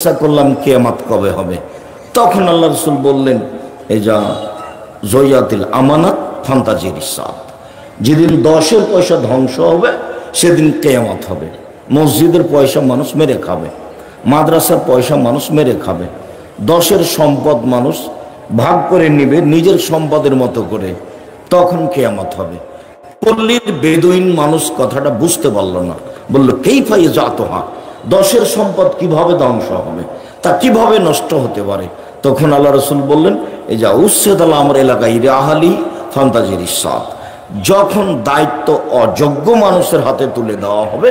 জিজ্ঞাসা করলাম কিয়ামত কবে হবে? তখন আল্লাহ রাসূল বললেন, এই যা জয়াতিল আমানাত ফান্তাজির ইসাব, যেদিন 10-এর পয়সা ধ্বংস হবে সেদিন কিয়ামত হবে। মসজিদের পয়সা মানুষ মেরে খাবে, মাদ্রাসার পয়সা মানুষ মেরে খাবে, 10-এর সম্পদ মানুষ ভাগ করে নেবে নিজের সম্পদের মতো করে, তখন কিয়ামত হবে। পল্লীর বেদুইন মানুষ কথাটা বুঝতে পারল না, বলল কাইফা ইয়াজাতুহা, 10-এর সম্পদ কিভাবে ধ্বংস হবে, তা কিভাবে নষ্ট হতে পারে? তখন আল্লাহ রাসূল বললেন, এই যা উসসাদাল আমর এলাকায় আহলি ফান্তাজির ইসাব, যখন দায়িত্ব অযোগ্য মানুষের হাতে তুলে দেওয়া হবে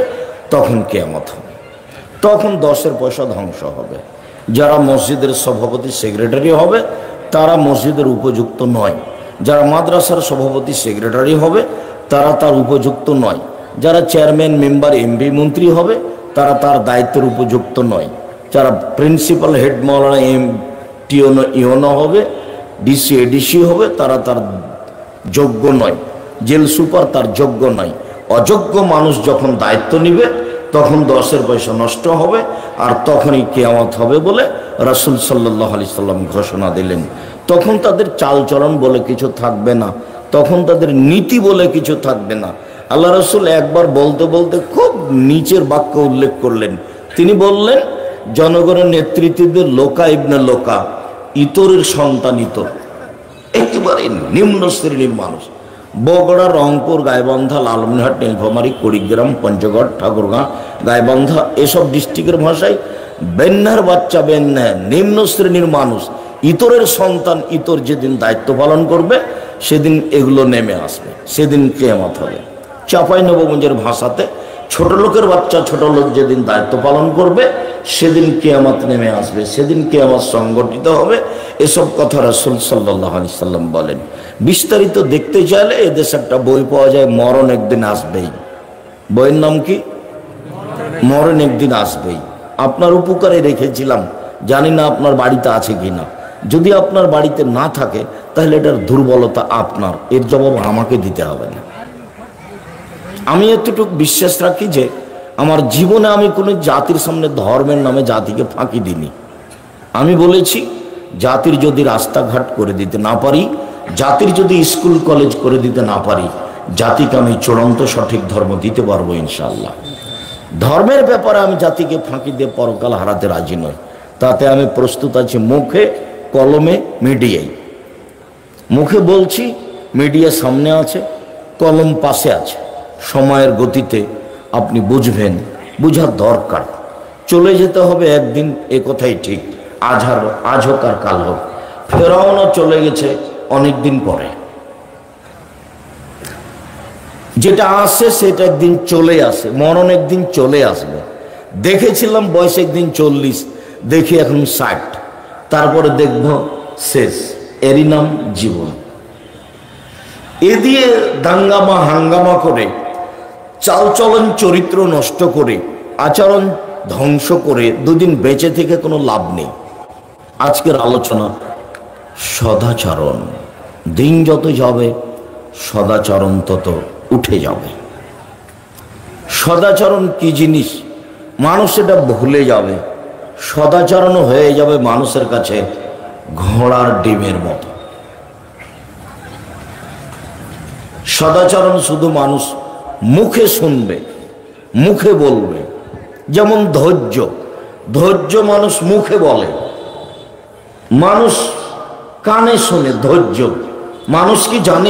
তখন কিয়ামত হবে, তখন 10-এর পয়সা ধ্বংস হবে। যারা মসজিদের সভাপতি সেক্রেটারি হবে তারা মসজিদের উপযুক্ত নয়, যারা মাদ্রাসার সভাপতি সেক্রেটারি হবে তারা তার উপযুক্ত নয়, যারা চেয়ারম্যান মেম্বার এমপি মন্ত্রী হবে তারা তার দায়িত্বের উপযুক্ত নয়, যারা প্রিন্সিপাল হেড মাওলানা ইওনো হবে, ডিসি এডিসি হবে তারা তার যোগ্য নয়, জেল সুপার তার যোগ্য নয়। অযোগ্য মানুষ যখন দায়িত্ব নিবে তখন 10-এর পয়সা নষ্ট হবে, আর তখনই কিয়ামত হবে বলে রাসূল সাল্লাল্লাহু আলাইহি সাল্লাম ঘোষণা দিলেন। তখন তাদের চালচলন বলে কিছু থাকবে না, তখন তাদের নীতি বলে কিছু থাকবে না। আল্লাহ রাসূল একবার বলতে বলতে খুব নিচের বাক্য উল্লেখ করলেন। তিনি বললেন, জনগণের নেতৃত্বের লোকা ইবনে লোকা, ইতরের সন্তান ইতর, একেবারে নিম্ন শ্রেণীর মানুষ। বগুড়া, রংপুর, গাইবান্ধা, লালমনিরহাট, নীলফামারী, কুড়িগ্রাম, পঞ্চগড়, ঠাকুরগাঁ, গাইবান্ধা এসব ডিস্ট্রিক্টের ভাষায় বেন্যার বাচ্চা বেন্যা, নিম্ন শ্রেণীর মানুষ, ইতরের সন্তান ইতর যেদিন দায়িত্ব পালন করবে সেদিন এগুলো নেমে আসবে, সেদিন কিয়ামত হবে। চাঁপাইনবাবগঞ্জের ভাষাতে ছোট লোকের বাচ্চা ছোট লোক যেদিন দায়িত্ব পালন করবে সেদিন কিয়ামত নেমে আসবে, সেদিন কিয়ামত সংগঠিত হবে। এসব কথা রাসূল সাল্লাল্লাহু আলাইহি সাল্লাম বলেন। বিস্তারিত দেখতে চাইলে এদেশে একটা বই পাওয়া যায়, মরণ একদিন আসবেই। বইয়ের নাম কি? মরণ একদিন আসবেই। আপনার উপকারে রেখেছিলাম, জানি না আপনার বাড়িতে আছে কিনা। যদি আপনার বাড়িতে না থাকে তাহলে এটার দুর্বলতা আপনার, এর জবাব আমাকে দিতে হবে না। আমি এতটুকু বিশ্বাস রাখি যে আমার জীবনে আমি কোনো জাতির সামনে ধর্মের নামে জাতিকে ফাঁকি দিইনি। আমি বলেছি, জাতির যদি রাস্তাঘাট করে দিতে না পারি, জাতির যদি স্কুল কলেজ করে দিতে না পারি, জাতিকে আমি চূড়ান্ত সঠিক ধর্ম দিতে পারবো ইনশাআল্লাহ। ধর্মের ব্যাপারে আমি জাতিকে ফাঁকি দিয়ে পরকাল হারাতে রাজি নই। তাতে আমি প্রস্তুত আছি মুখে, কলমে, মিডিয়ায়। মুখে বলছি, মিডিয়া সামনে আছে, কলম পাশে আছে। সময়ের গতিতে আপনি বুঝবেন, বুঝার দরকার। চলে যেতে হবে একদিন, এ কথাই ঠিক। আজ হোক আর কাল হোক। ফেরাউনও চলে গেছে অনেক দিন পরে। যেটা আসে সেটা একদিন চলে আসে, মরণ একদিন চলে আসবে। দেখেছিলাম বয়স একদিন 40, দেখি এখন 60, তারপরে দেখব শেষ। এরই নাম জীবন। এ দিয়ে দাঙ্গামা হাঙ্গামা করে, চালচলন চরিত্র নষ্ট করে, আচরণ ধ্বংস করে দুদিন বেঁচে থেকে কোনো লাভ নেই। আজকের আলোচনা সদাচরণ। দিন যত যাবে সদাচরণ তত উঠে যাবে। সদাচরণ কি জিনিস মানুষ এটা ভুলে যাবে। সদাচরণ হয়ে যাবে মানুষের কাছে ঘোড়ার ডিমের মতো। সদাচরণ শুধু মানুষ মুখে শুনবে, মুখে বলবে। যেমন ধৈর্য, ধৈর্য মানুষ মুখে বলে, মানুষ কানে শোনে। ধৈর্য মানুষ কি জানে?